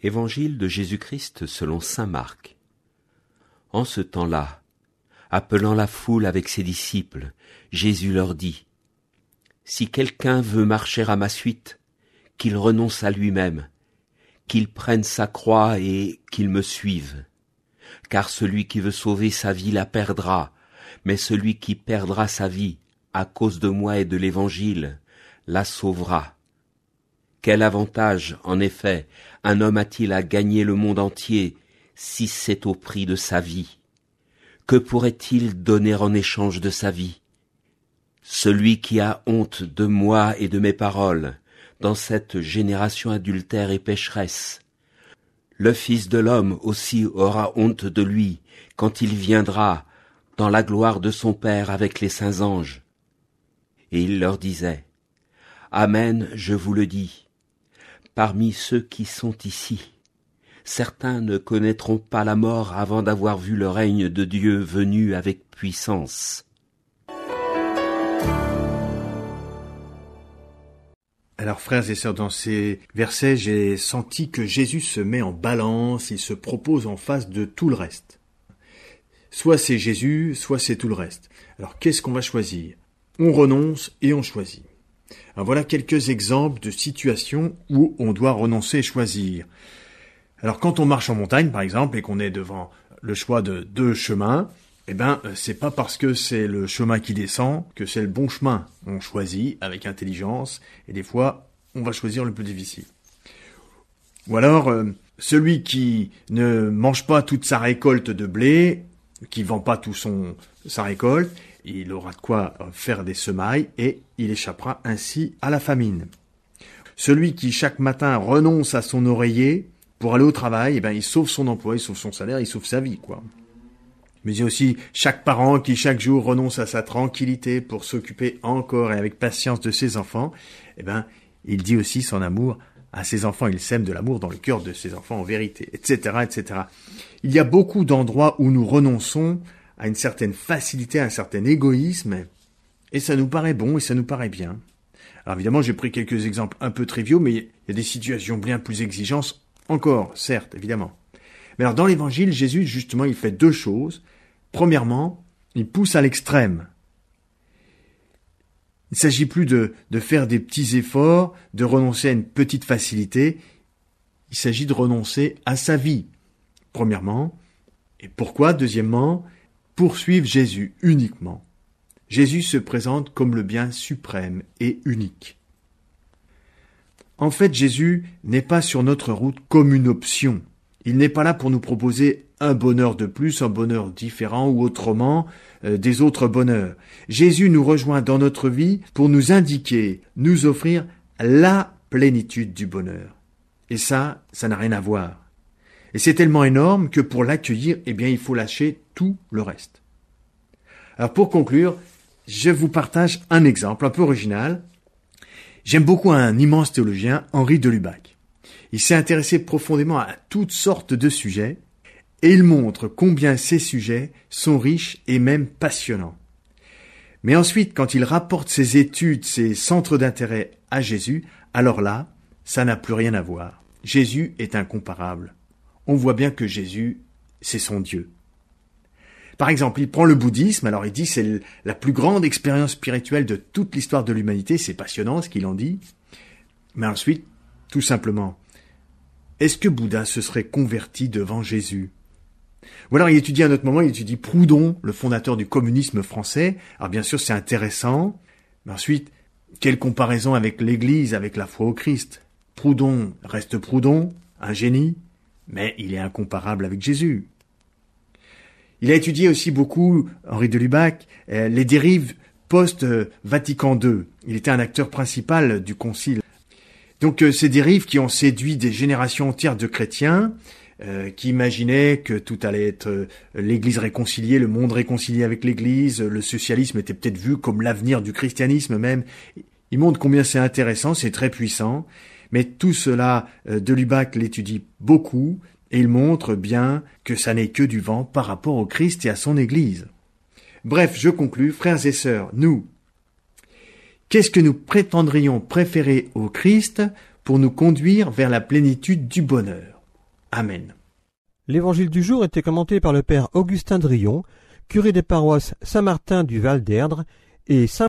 Évangile de Jésus-Christ selon saint Marc. En ce temps-là, appelant la foule avec ses disciples, Jésus leur dit : Si quelqu'un veut marcher à ma suite, qu'il renonce à lui-même, qu'il prenne sa croix et qu'il me suive. Car celui qui veut sauver sa vie la perdra, mais celui qui perdra sa vie à cause de moi et de l'Évangile la sauvera. Quel avantage, en effet, un homme a-t-il à gagner le monde entier si c'est au prix de sa vie ? Que pourrait-il donner en échange de sa vie ? Celui qui a honte de moi et de mes paroles dans cette génération adultère et pécheresse, le Fils de l'homme aussi aura honte de lui quand il viendra dans la gloire de son Père avec les saints anges. Et il leur disait : Amen, je vous le dis, parmi ceux qui sont ici, certains ne connaîtront pas la mort avant d'avoir vu le règne de Dieu venu avec puissance. Alors frères et sœurs, dans ces versets, j'ai senti que Jésus se met en balance, il se propose en face de tout le reste. Soit c'est Jésus, soit c'est tout le reste. Alors qu'est-ce qu'on va choisir ? On renonce et on choisit. Alors voilà quelques exemples de situations où on doit renoncer et choisir. Alors quand on marche en montagne par exemple et qu'on est devant le choix de deux chemins, c'est pas parce que c'est le chemin qui descend que c'est le bon chemin. On choisit avec intelligence et des fois on va choisir le plus difficile. Ou alors celui qui ne mange pas toute sa récolte de blé, qui vend pas sa récolte, il aura de quoi faire des semailles et il échappera ainsi à la famine. Celui qui chaque matin renonce à son oreiller pour aller au travail, il sauve son emploi, il sauve son salaire, il sauve sa vie, quoi. Mais il y a aussi chaque parent qui chaque jour renonce à sa tranquillité pour s'occuper encore et avec patience de ses enfants, il dit aussi son amour à ses enfants, il sème de l'amour dans le cœur de ses enfants en vérité, etc., etc. Il y a beaucoup d'endroits où nous renonçons à une certaine facilité, à un certain égoïsme, et ça nous paraît bon et ça nous paraît bien. Alors évidemment, j'ai pris quelques exemples un peu triviaux, mais il y a des situations bien plus exigeantes encore, certes, évidemment. Mais alors dans l'évangile, Jésus, justement, il fait deux choses. Premièrement, il pousse à l'extrême. Il ne s'agit plus de faire des petits efforts, de renoncer à une petite facilité. Il s'agit de renoncer à sa vie. Premièrement. Et pourquoi, deuxièmement, poursuivre Jésus uniquement. Jésus se présente comme le bien suprême et unique. En fait, Jésus n'est pas sur notre route comme une option. Il n'est pas là pour nous proposer un bonheur de plus, un bonheur différent ou autrement des autres bonheurs. Jésus nous rejoint dans notre vie pour nous indiquer, nous offrir la plénitude du bonheur. Et ça n'a rien à voir. Et c'est tellement énorme que pour l'accueillir, il faut lâcher tout le reste. Alors pour conclure, je vous partage un exemple un peu original. J'aime beaucoup un immense théologien, Henri de Lubac. Il s'est intéressé profondément à toutes sortes de sujets et il montre combien ces sujets sont riches et même passionnants. Mais ensuite, quand il rapporte ses études, ses centres d'intérêt à Jésus, alors là, ça n'a plus rien à voir. Jésus est incomparable. On voit bien que Jésus, c'est son Dieu. Par exemple, il prend le bouddhisme, alors il dit c'est la plus grande expérience spirituelle de toute l'histoire de l'humanité, c'est passionnant ce qu'il en dit. Mais ensuite, tout simplement, est-ce que Bouddha se serait converti devant Jésus ? Ou alors il étudie à un autre moment, il étudie Proudhon, le fondateur du communisme français. Alors bien sûr c'est intéressant, mais ensuite, quelle comparaison avec l'Église, avec la foi au Christ ? Proudhon reste Proudhon, un génie, mais il est incomparable avec Jésus. Il a étudié aussi beaucoup, Henri de Lubac, les dérives post-Vatican II. Il était un acteur principal du concile. Donc ces dérives qui ont séduit des générations entières de chrétiens, qui imaginaient que tout allait être l'Église réconciliée, le monde réconcilié avec l'Église, le socialisme était peut-être vu comme l'avenir du christianisme même. Il montre combien c'est intéressant, c'est très puissant, mais tout cela, de Lubac l'étudie beaucoup, et il montre bien que ça n'est que du vent par rapport au Christ et à son Église. Bref, je conclus, frères et sœurs, nous, qu'est-ce que nous prétendrions préférer au Christ pour nous conduire vers la plénitude du bonheur ? Amen. L'évangile du jour était commenté par le père Augustin Drillon, curé des paroisses Saint-Martin du Val d'Erdre et Saint